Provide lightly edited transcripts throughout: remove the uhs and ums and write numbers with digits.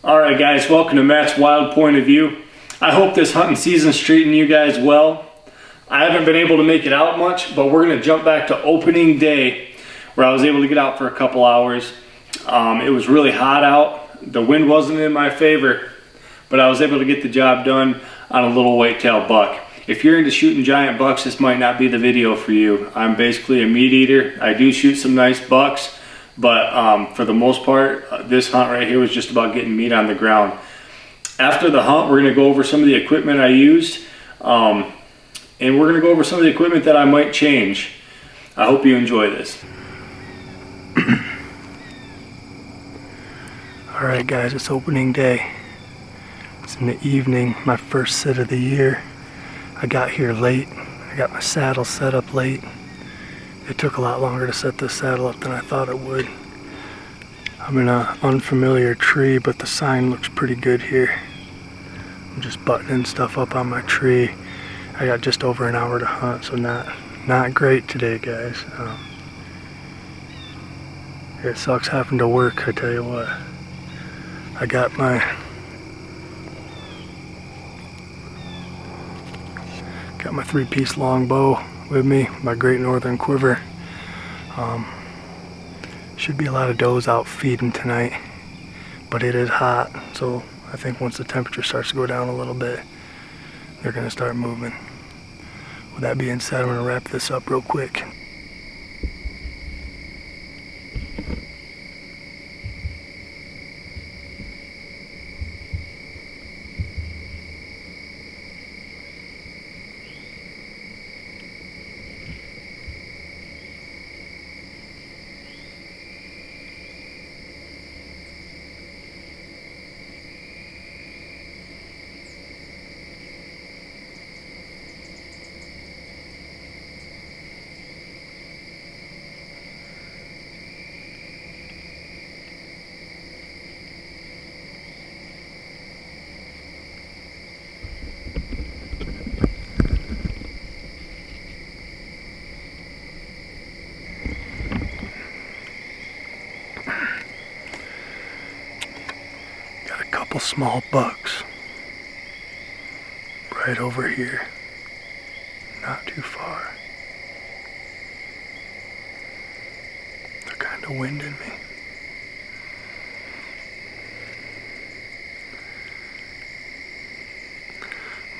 Alright guys, welcome to Matt's Wild Point of View. I hope this hunting season's treating you guys well. I haven't been able to make it out much, but we're going to jump back to opening day where I was able to get out for a couple hours. It was really hot out. The wind wasn't in my favor, but I was able to get the job done on a little whitetail buck. If you're into shooting giant bucks, this might not be the video for you. I'm basically a meat eater. I do shoot some nice bucks, but for the most part, this hunt right here was just about getting meat on the ground. After the hunt, we're going to go over some of the equipment I used, and we're going to go over some of the equipment that I might change. I hope you enjoy this. Alright guys, it's opening day. It's in the evening, my first sit of the year. I got here late. I got my saddle set up late. It took a lot longer to set this saddle up than I thought it would. I'm in an unfamiliar tree, but the sign looks pretty good here. I'm just buttoning stuff up on my tree. I got just over an hour to hunt, so not great today, guys. It sucks having to work, I tell you what. I got my three-piece longbow with me, my Great Northern Quiver. Should be a lot of does out feeding tonight, but it is hot, so I think once the temperature starts to go down a little bit, they're gonna start moving. With that being said, I'm gonna wrap this up real quick. Small bucks right over here, not too far. They're kind of winding me.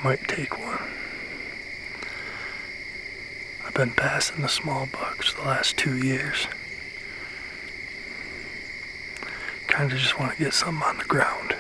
Might take one. I've been passing the small bucks the last 2 years. Kind of just want to get something on the ground.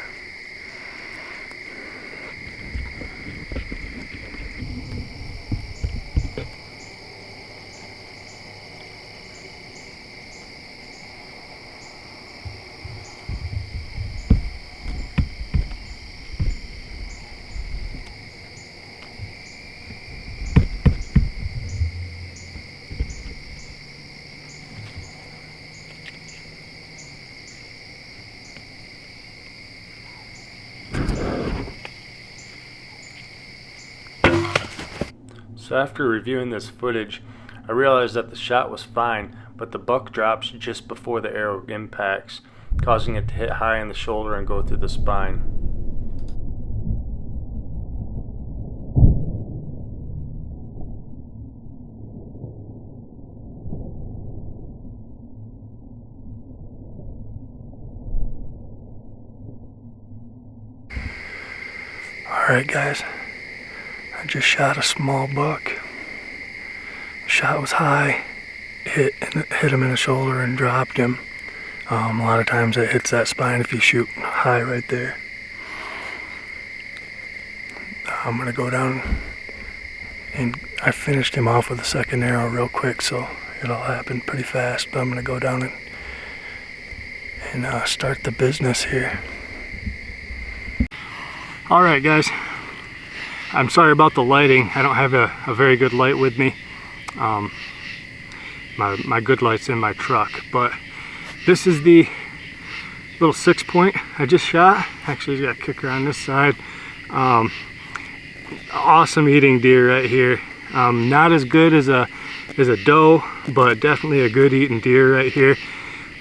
So after reviewing this footage, I realized that the shot was fine, but the buck drops just before the arrow impacts, causing it to hit high in the shoulder and go through the spine. Alright guys, I just shot a small buck. Shot was high, hit him in the shoulder and dropped him. A lot of times it hits that spine if you shoot high right there. I'm gonna go down, and I finished him off with a second arrow real quick, so it all happened pretty fast, but I'm gonna go down and start the business here. Alright guys, I'm sorry about the lighting. I don't have a very good light with me. My good light's in my truck, but this is the little 6-point I just shot. Actually, he's got a kicker on this side. Awesome eating deer right here. Not as good as a doe, but definitely a good eating deer right here.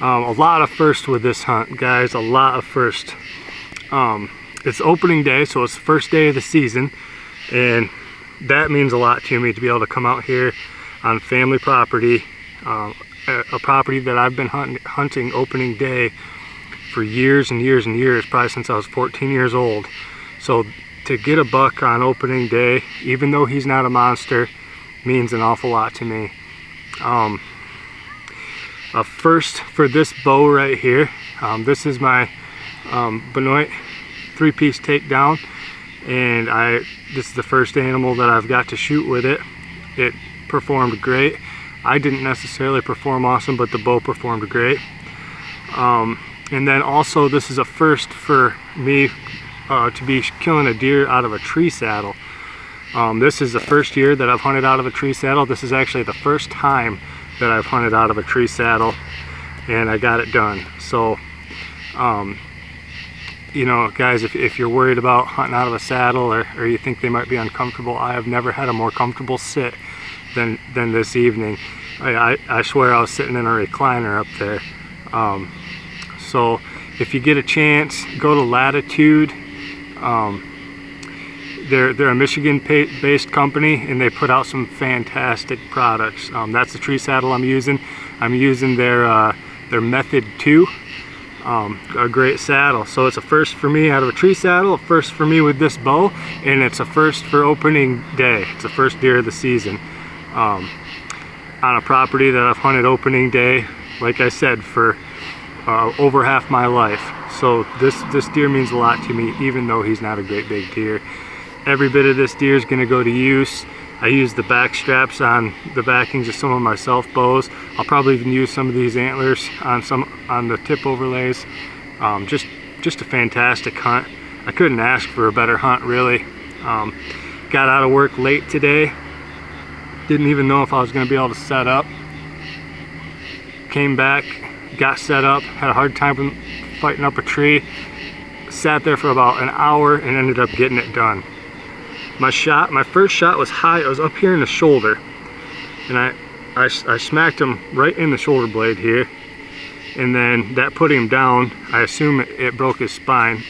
A lot of firsts with this hunt, guys, a lot of firsts. It's opening day, so it's the first day of the season, and that means a lot to me to be able to come out here on family property, a property that I've been hunting opening day for years and years and years, probably since I was 14 years old. So to get a buck on opening day, even though he's not a monster, means an awful lot to me. A first for this bow right here. This is my Benoit 3-piece takedown, and this is the first animal that I've got to shoot with it. It performed great. I didn't necessarily perform awesome, but the bow performed great. And then also, this is a first for me to be killing a deer out of a tree saddle. This is the first year that I've hunted out of a tree saddle. This is actually the first time that I've hunted out of a tree saddle, and I got it done. So, you know, guys, if you're worried about hunting out of a saddle, or you think they might be uncomfortable, I have never had a more comfortable sit than this evening. I swear I was sitting in a recliner up there. So if you get a chance, go to Latitude. They're a Michigan-based company, and they put out some fantastic products. That's the tree saddle I'm using. I'm using their Method 2, a great saddle. So it's a first for me out of a tree saddle, a first for me with this bow, and it's a first for opening day. It's the first deer of the season on a property that I've hunted opening day, like I said, for over half my life. So this deer means a lot to me, even though he's not a great big deer. Every bit of this deer is going to go to use. I use the back straps on the backings of some of my self bows. I'll probably even use some of these antlers on the tip overlays. Just a fantastic hunt. I couldn't ask for a better hunt, really. Got out of work late today. Didn't even know if I was going to be able to set up. Came back, got set up, had a hard time fighting up a tree. Sat there for about an hour and ended up getting it done. My first shot was high. It was up here in the shoulder, and I smacked him right in the shoulder blade here, and then that put him down. I assume it broke his spine,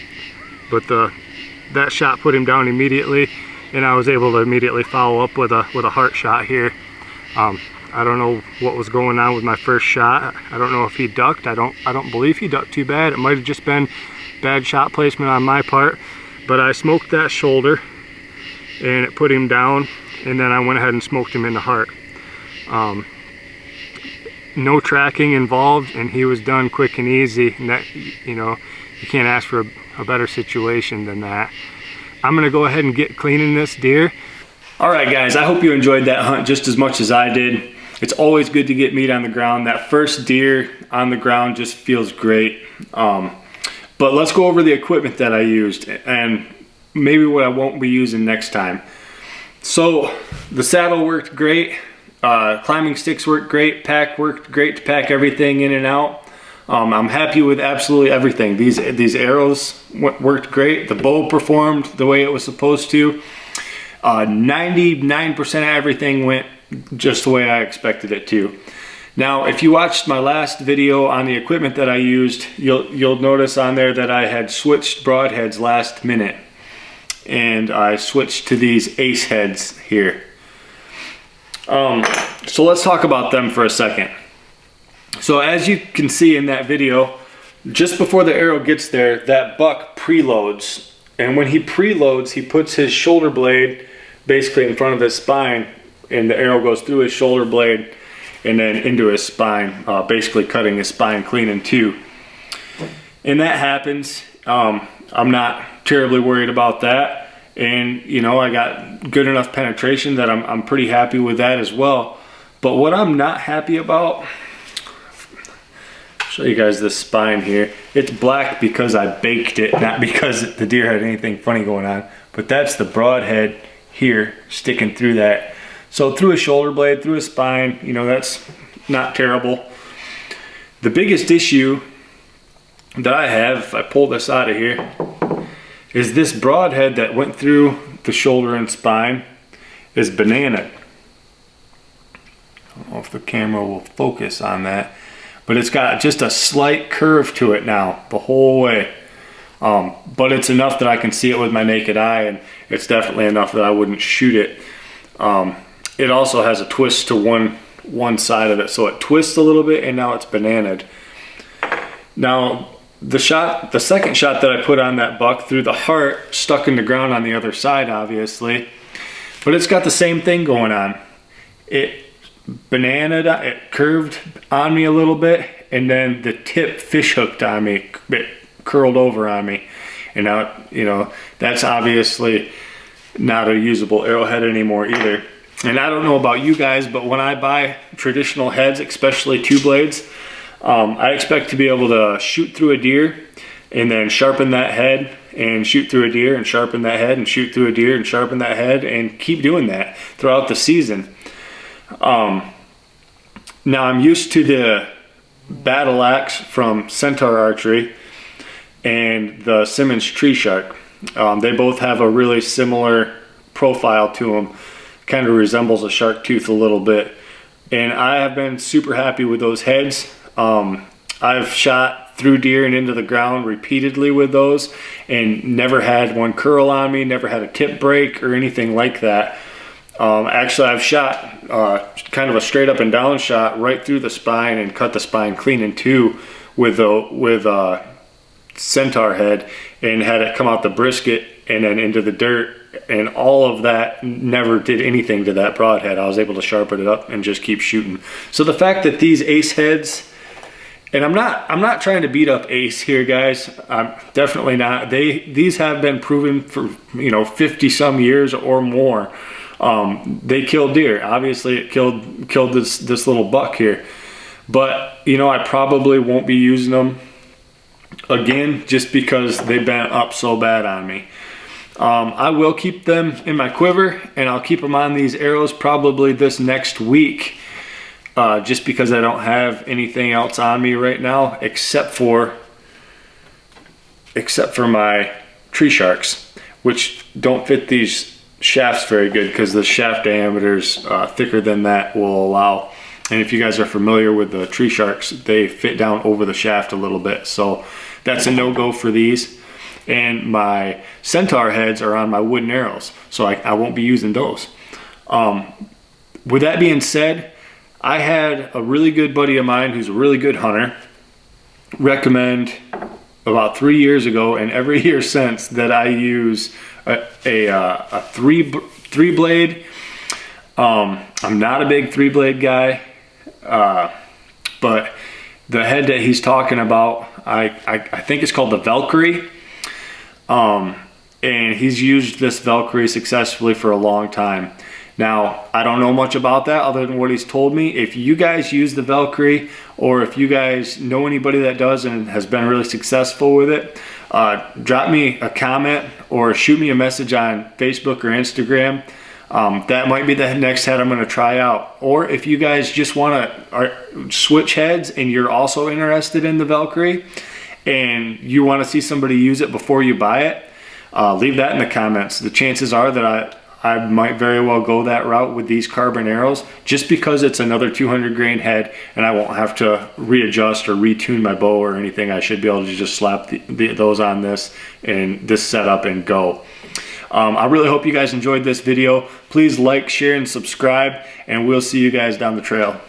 but that shot put him down immediately, and I was able to immediately follow up with a heart shot here. I don't know what was going on with my first shot. I don't know if he ducked. I don't believe he ducked too bad. It might have just been bad shot placement on my part, but I smoked that shoulder and it put him down, and then I went ahead and smoked him in the heart. No tracking involved, and he was done quick and easy, and that, you know, you can't ask for a better situation than that. I'm gonna go ahead and get cleaning this deer. All right, guys, I hope you enjoyed that hunt just as much as I did. It's always good to get meat on the ground. That first deer on the ground just feels great. But let's go over the equipment that I used and maybe what I won't be using next time. So the saddle worked great. Climbing sticks worked great. Pack worked great to pack everything in and out. I'm happy with absolutely everything. These arrows worked great. The bow performed the way it was supposed to. 99% of everything went just the way I expected it to. Now, if you watched my last video on the equipment that I used, you'll notice on there that I had switched broadheads last minute, and I switched to these ace heads here. So let's talk about them for a second. So as you can see in that video, just before the arrow gets there, that buck preloads, and when he preloads, he puts his shoulder blade basically in front of his spine, and the arrow goes through his shoulder blade and then into his spine, basically cutting his spine clean in two. And that happens. I'm not terribly worried about that, and you know, I got good enough penetration that I'm pretty happy with that as well. But what I'm not happy about, I'll show you guys this spine here. It's black because I baked it, not because the deer had anything funny going on. But that's the broadhead here sticking through that. So through a shoulder blade, through a spine, you know, that's not terrible. The biggest issue that I have, if I pull this out of here, is this broadhead that went through the shoulder and spine is banana. I don't know if the camera will focus on that, but it's got just a slight curve to it now the whole way. But it's enough that I can see it with my naked eye, and it's definitely enough that I wouldn't shoot it. It also has a twist to one side of it, so it twists a little bit, and now it's bananaed. Now the second shot that I put on that buck through the heart stuck in the ground on the other side, obviously, but it's got the same thing going on. It bananaed, it curved on me a little bit, and then the tip fish hooked on me, it curled over on me, and now, you know, that's obviously not a usable arrowhead anymore either. And I don't know about you guys, but when I buy traditional heads, especially 2-blades, I expect to be able to shoot through a deer and then sharpen that head and shoot through a deer and sharpen that head and shoot through a deer and sharpen that head and keep doing that throughout the season. Now I'm used to the Battle Axe from Centaur Archery and the Simmons Tree Shark. They both have a really similar profile to them, kind of resembles a shark tooth a little bit, and I have been super happy with those heads. I've shot through deer and into the ground repeatedly with those and never had one curl on me, never had a tip break or anything like that. Actually, I've shot kind of a straight up and down shot right through the spine and cut the spine clean in two with a Centaur head and had it come out the brisket and then into the dirt, and all of that never did anything to that broadhead. I was able to sharpen it up and just keep shooting. So the fact that these Ace heads, and I'm not trying to beat up Ace here, guys. I'm definitely not. These have been proven for 50 some years or more. They kill deer. Obviously, it killed this little buck here. But I probably won't be using them again just because they've been up so bad on me. I will keep them in my quiver, and I'll keep them on these arrows probably this next week. Just because I don't have anything else on me right now except for my tree sharks, which don't fit these shafts very good because the shaft diameters thicker than that will allow. And if you guys are familiar with the tree sharks, they fit down over the shaft a little bit, so that's a no-go for these. And my Centaur heads are on my wooden arrows, so I won't be using those. With that being said, I had a really good buddy of mine who's a really good hunter recommend about 3 years ago, and every year since, that I use a three blade. I'm not a big 3-blade guy, but the head that he's talking about, I think it's called the Valkyrie. And he's used this Valkyrie successfully for a long time. Now, I don't know much about that other than what he's told me. If you guys use the Valkyrie, or if you guys know anybody that does and has been really successful with it, drop me a comment or shoot me a message on Facebook or Instagram. That might be the next head I'm going to try out. Or if you guys just want to switch heads and you're also interested in the Valkyrie and you want to see somebody use it before you buy it, leave that in the comments. The chances are that I might very well go that route with these carbon arrows, just because it's another 200 grain head and I won't have to readjust or retune my bow or anything. I should be able to just slap those on this and this setup and go. I really hope you guys enjoyed this video. Please like, share, and subscribe, and we'll see you guys down the trail.